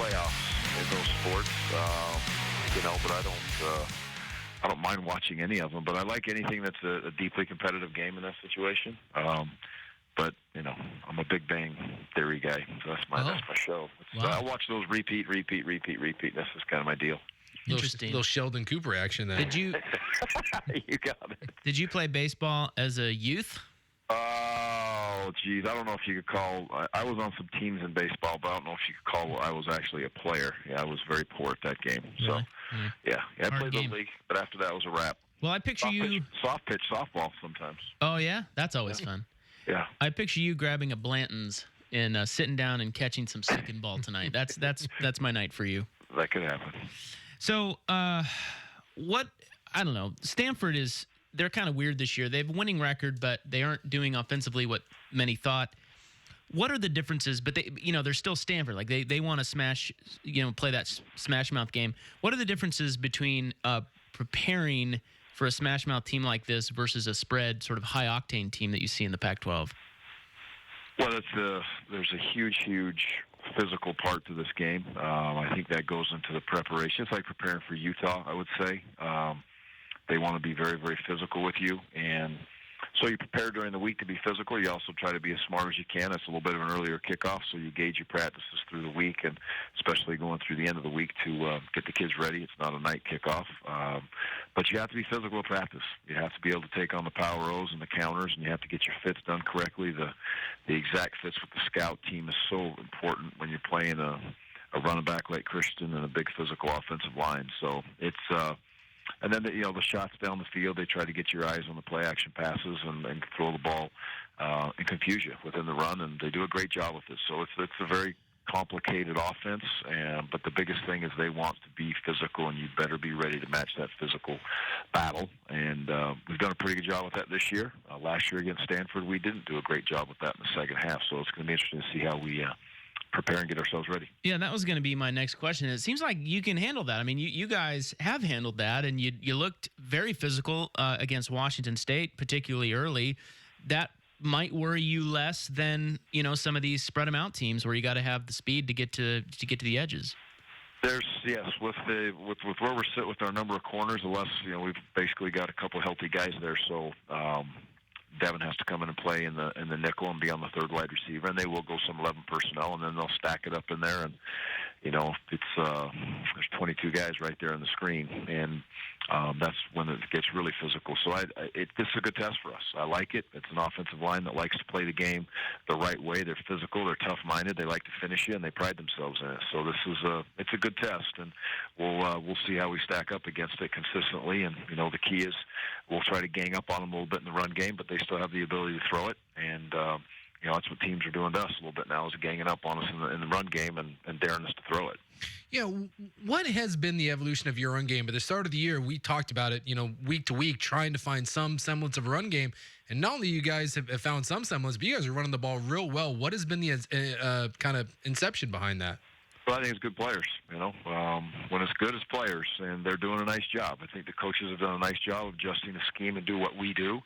playoffs in those sports, but I don't mind watching any of them. But I like anything that's a deeply competitive game in that situation. But I'm a Big Bang Theory guy, so that's my show. Wow. I watch those repeat. That's just kind of my deal. Interesting. Little Sheldon Cooper action there. Did you You got it. Did you play baseball as a youth? Oh, geez. I don't know if you could call. I was on some teams in baseball, but I don't know if you could call I was actually a player. Yeah, I was very poor at that game. Really? So, yeah, I Hard played game. the league, but after that it was a wrap. Well, I picture you. Soft pitch softball sometimes. Oh yeah, that's always fun. Yeah. I picture you grabbing a Blanton's and sitting down and catching some sinking ball tonight. That's my night for you. That could happen. So, I don't know. Stanford they're kind of weird this year. They have a winning record, but they aren't doing offensively what many thought. What are the differences? But they're still Stanford. Like they want to smash, play that smash mouth game. What are the differences between preparing for a smash mouth team like this versus a spread sort of high octane team that you see in the Pac-12? Well, there's a huge physical part to this game. I think that goes into the preparation. It's like preparing for Utah, I would say. They want to be very, very physical with you, and so you prepare during the week to be physical. You also try to be as smart as you can. It's a little bit of an earlier kickoff, so you gauge your practices through the week, and especially going through the end of the week to get the kids ready. It's not a night kickoff, but you have to be physical at practice. You have to be able to take on the power O's and the counters, and you have to get your fits done correctly. The exact fits with the scout team is so important when you're playing a running back like Christian and a big physical offensive line. So it's and then the shots down the field, they try to get your eyes on the play action passes and throw the ball and confuse you within the run, and they do a great job with this. So it's a very complicated offense, but the biggest thing is they want to be physical, and you better be ready to match that physical battle. And we've done a pretty good job with that this year. Last year against Stanford, we didn't do a great job with that in the second half, so it's going to be interesting to see how we prepare and get ourselves ready. Yeah, that was going to be my next question. It seems like you can handle that. I mean, you guys have handled that, and you looked very physical against Washington State, particularly early. That might worry you less than some of these spread them out teams where you got to have the speed to get to the edges. With where we're sitting with our number of corners, the less we've basically got a couple of healthy guys there, so. Devin has to come in and play in the nickel and be on the third wide receiver, and they will go some 11 personnel, and then they'll stack it up in there, and it's there's 22 guys right there on the screen, and that's when it gets really physical. So this is a good test for us. I like it. It's an offensive line that likes to play the game the right way. They're physical. They're tough-minded. They like to finish you, and they pride themselves in it. So it's a good test, and we'll see how we stack up against it consistently. And the key is we'll try to gang up on them a little bit in the run game, but they still have the ability to throw it, and that's what teams are doing to us a little bit now, is ganging up on us in the run game and daring us to throw it. Yeah, what has been the evolution of your run game? At the start of the year, we talked about it, week to week, trying to find some semblance of a run game. And not only you guys have found some semblance, but you guys are running the ball real well. What has been the kind of inception behind that? Well, I think it's good players, when it's good, it's players, and they're doing a nice job. I think the coaches have done a nice job of adjusting the scheme and do what we do.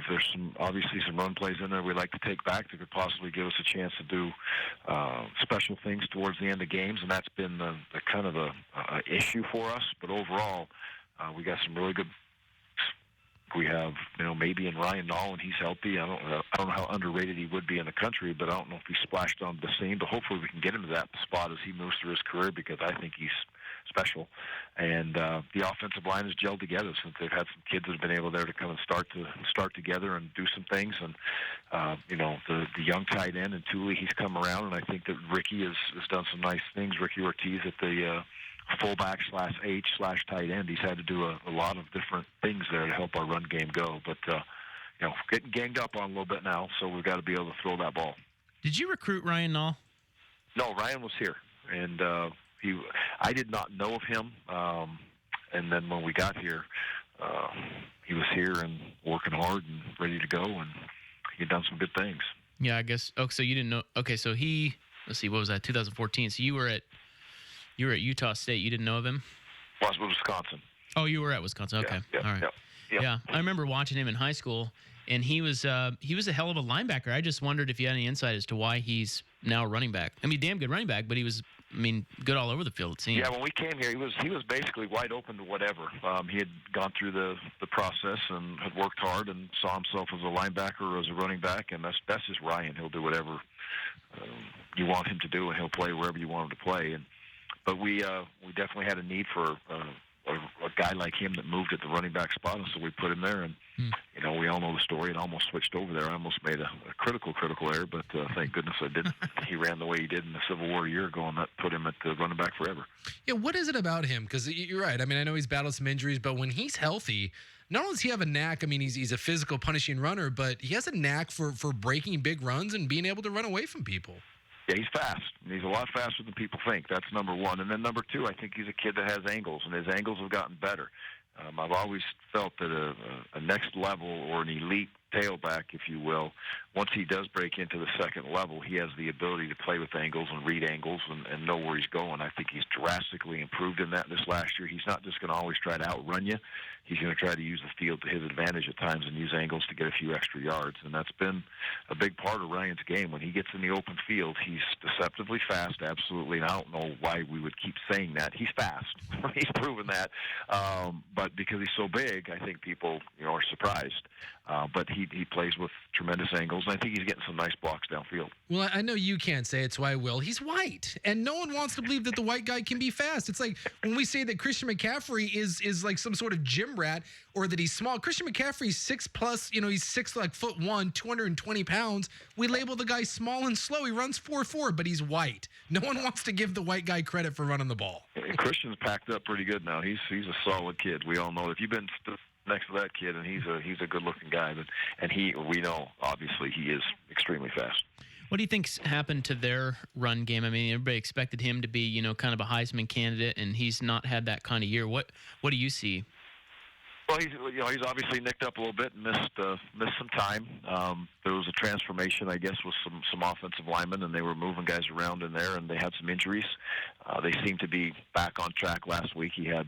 There's obviously some run plays in there we like to take back that could possibly give us a chance to do special things towards the end of games, and that's been the kind of a issue for us. But overall, we got some really good. We have, maybe in Ryan Nall, and he's healthy. I don't know how underrated he would be in the country, but I don't know if he splashed onto the scene. But hopefully we can get him to that spot as he moves through his career, because I think he's special. And the offensive line has gelled together since they've had some kids that have been able there to come and start together and do some things. And the young tight end and Thule, he's come around, and I think that Ricky has done some nice things. Ricky Ortiz at the fullback /H/tight end. He's had to do a lot of different things there to help our run game go. But getting ganged up on a little bit now, so we've got to be able to throw that ball. Did you recruit Ryan Nall? No, Ryan was here, and I did not know of him. And then when we got here, he was here and working hard and ready to go, and he'd done some good things. Yeah, I guess. Oh, so you didn't know? Okay, so let's see, what was that? 2014. So you were at Utah State. You didn't know of him? Well, I was Wisconsin. Oh, you were at Wisconsin. Okay, yeah, all right. Yeah, I remember watching him in high school, and he was a hell of a linebacker. I just wondered if you had any insight as to why he's now a running back. I mean, damn good running back, but he was, good all over the field, it seemed. Yeah, when we came here, he was basically wide open to whatever. He had gone through the process and had worked hard and saw himself as a linebacker or as a running back, and that's just Ryan. He'll do whatever you want him to do, and he'll play wherever you want him to play. But we definitely had a need for a guy like him that moved at the running back spot, and so we put him there. And we all know the story. It almost switched over there. I almost made a critical error, but thank goodness I didn't. He ran the way he did in the Civil War a year ago, and that put him at the running back forever. Yeah, what is it about him? Because you're right. I mean, I know he's battled some injuries, but when he's healthy, not only does he have a knack, he's a physical, punishing runner, but he has a knack for breaking big runs and being able to run away from people. Yeah, he's fast. He's a lot faster than people think. That's number one. And then number two, I think he's a kid that has angles, and his angles have gotten better. I've always felt that a next level or an elite tailback, if you will, once he does break into the second level, he has the ability to play with angles and read angles and know where he's going. I think he's drastically improved in that this last year. He's not just going to always try to outrun you. He's going to try to use the field to his advantage at times and use angles to get a few extra yards. And that's been a big part of Ryan's game. When he gets in the open field, he's deceptively fast, absolutely. And I don't know why we would keep saying that. He's fast. He's proven that. But because he's so big, I think people are surprised. But he plays with tremendous angles, and I think he's getting some nice blocks downfield. Well, I know you can't say it, so I will. He's white, and no one wants to believe that the white guy can be fast. It's like when we say that Christian McCaffrey is like some sort of gym rat, or that he's small. Christian McCaffrey's 6+, he's 6'1", 220 pounds. We label the guy small and slow. He runs 4.4, but he's white. No one wants to give the white guy credit for running the ball. And Christian's packed up pretty good now. He's a solid kid. We all know if you've been next to that kid, and he's a good-looking guy. And we know, obviously, he is extremely fast. What do you think's happened to their run game? Everybody expected him to be, kind of a Heisman candidate, and he's not had that kind of year. What do you see? Well, he's obviously nicked up a little bit and missed some time. There was a transformation, I guess, with some offensive linemen, and they were moving guys around in there, and they had some injuries. They seem to be back on track last week. He had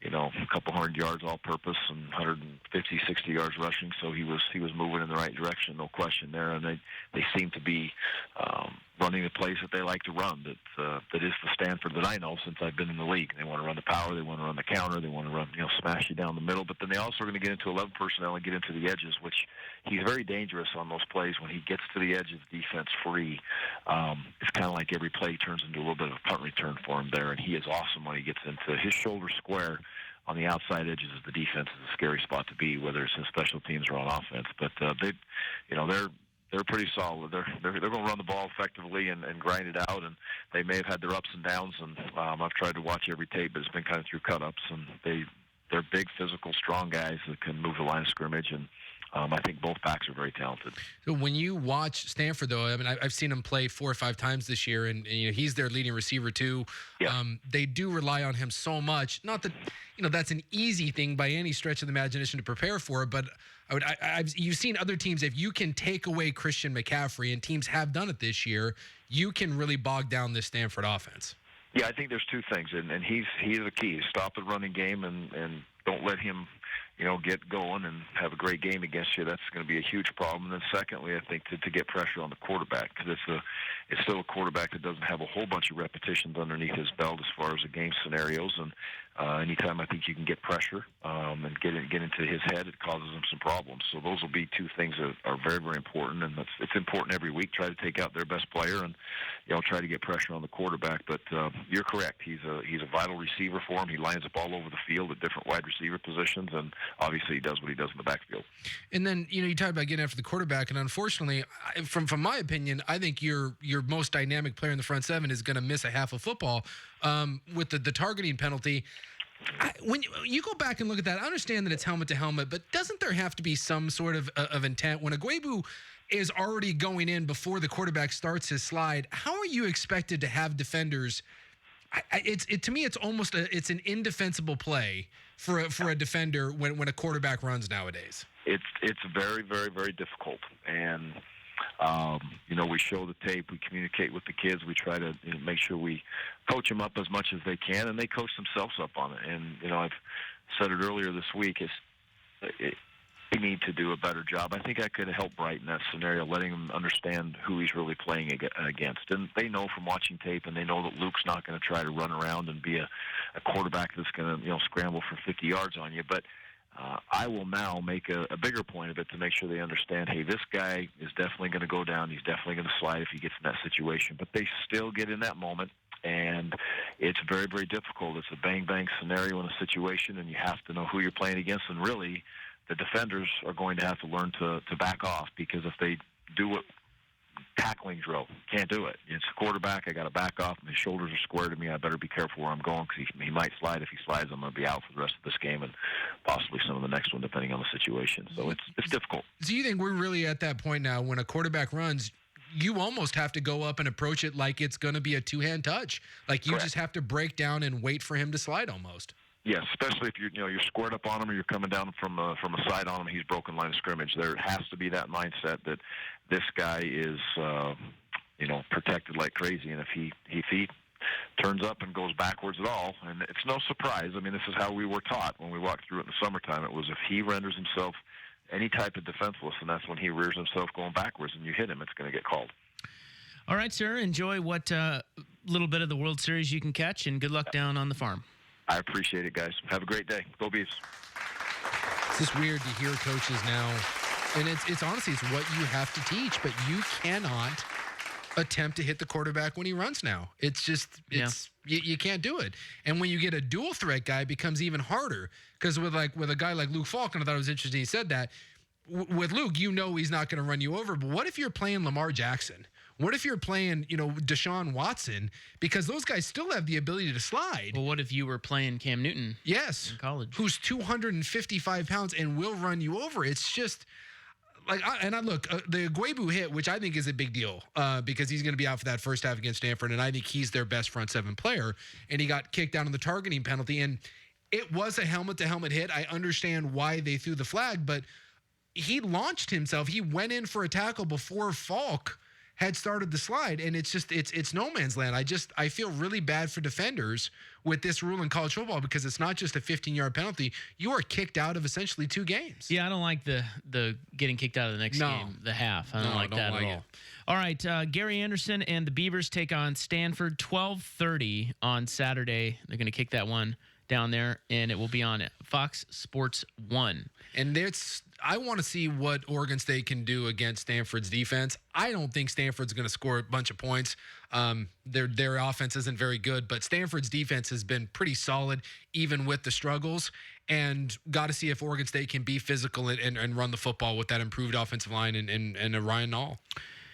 a couple hundred yards all-purpose and 150, 60 yards rushing. So he was moving in the right direction, no question there. And they seem to be running the plays that they like to run. That is the Stanford that I know since I've been in the league. They want to run the power, they want to run the counter, they want to run smash you down the middle. But then they also are going to get into 11 personnel and get into the edges, which he's very dangerous on those plays when he gets to the edge of the defense free. It's kind of like every play turns into a little bit of a punt return for him there, and he is awesome when he gets into his shoulder square. On the outside edges of the defense is a scary spot to be, whether it's in special teams or on offense. But they're pretty solid. They're going to run the ball effectively and grind it out. And they may have had their ups and downs. And I've tried to watch every tape, but it's been kind of through cut-ups. And they're big, physical, strong guys that can move the line of scrimmage. And I think both backs are very talented. So when you watch Stanford, though, I've seen him play 4 or 5 times this year, and he's their leading receiver too. Yeah. They do rely on him so much. Not that that's an easy thing by any stretch of the imagination to prepare for, but you've seen other teams. If you can take away Christian McCaffrey, and teams have done it this year, you can really bog down this Stanford offense. Yeah, I think there's two things, and he's the key. Stop the running game and don't let him get going and have a great game against you. That's going to be a huge problem. And then secondly, I think to get pressure on the quarterback, because it's still a quarterback that doesn't have a whole bunch of repetitions underneath his belt as far as the game scenarios. And anytime I think you can get pressure and get into his head, it causes him some problems. So those will be two things that are very, very important. And it's important every week. Try to take out their best player and try to get pressure on the quarterback. But you're correct. He's a vital receiver for him. He lines up all over the field at different wide receiver positions, and obviously he does what he does in the backfield. And then you talked about getting after the quarterback, and unfortunately, from my opinion, I think your most dynamic player in the front seven is going to miss a half of football with the targeting penalty. When you go back and look at that, I understand that it's helmet to helmet, but doesn't there have to be some sort of intent when Agwebu is already going in before the quarterback starts his slide? How are you expected to have defenders? To me, it's almost it's an indefensible play for a defender when a quarterback runs nowadays. It's very, very, very difficult, and we show the tape, we communicate with the kids, we try to make sure we coach them up as much as they can, and they coach themselves up on it. And I've said it earlier this week. It's they need to do a better job. I think I could help brighten that scenario, letting them understand who he's really playing against. And they know from watching tape, and they know that Luke's not going to try to run around and be a quarterback that's going to scramble for 50 yards on you. But I will now make a bigger point of it to make sure they understand, hey, this guy is definitely going to go down. He's definitely going to slide if he gets in that situation. But they still get in that moment, and it's very, very difficult. It's a bang-bang scenario in a situation, and you have to know who you're playing against. And really, the defenders are going to have to learn to back off, because if they do what tackling drill, can't do it. It's a quarterback. I got to back off. My shoulders are square to me. I better be careful where I'm going, because he might slide. If he slides, I'm going to be out for the rest of this game and possibly some of the next one, depending on the situation. So it's difficult. So you think we're really at that point now when a quarterback runs, you almost have to go up and approach it like it's going to be a two-hand touch. Like you Correct. just have to break down and wait for him to slide almost. Yeah, especially if you're squared up on him, or you're coming down from a side on him. He's broken line of scrimmage. There has to be that mindset that this guy is protected like crazy, and if he turns up and goes backwards at all, and it's no surprise. I mean, this is how we were taught when we walked through it in the summertime. It was if he renders himself any type of defenseless, and that's when he rears himself going backwards, and you hit him, it's going to get called. All right, sir. Enjoy what little bit of the World Series you can catch, and good luck down on the farm. I appreciate it, guys. Have a great day. Go Beavs. It's just weird to hear coaches now, and it's honestly, it's what you have to teach, but you cannot attempt to hit the quarterback when he runs now. It's just, you can't do it. And when you get a dual threat guy, it becomes even harder, because with a guy like Luke Falk, and I thought it was interesting he said that, with Luke, he's not going to run you over, but what if you're playing Lamar Jackson? What if you're playing, Deshaun Watson? Because those guys still have the ability to slide. Well, what if you were playing Cam Newton? Yes. In college. Who's 255 pounds and will run you over. It's just like, the Aguebu hit, which I think is a big deal because he's going to be out for that first half against Stanford, and I think he's their best front seven player, and he got kicked out on the targeting penalty, and it was a helmet-to-helmet hit. I understand why they threw the flag, but he launched himself. He went in for a tackle before Falk had started the slide, and it's no man's land. I feel really bad for defenders with this rule in college football, because it's not just a 15-yard penalty. You are kicked out of essentially 2 games. Yeah, I don't like the getting kicked out of the next game, the half. I don't like that at all. All right, Gary Andersen and the Beavers take on Stanford 12:30 on Saturday. They're going to kick that one down there, and it will be on Fox Sports 1. And I want to see what Oregon State can do against Stanford's defense. I don't think Stanford's going to score a bunch of points. Their offense isn't very good, but Stanford's defense has been pretty solid, even with the struggles. And got to see if Oregon State can be physical and run the football with that improved offensive line and Ryan Nall.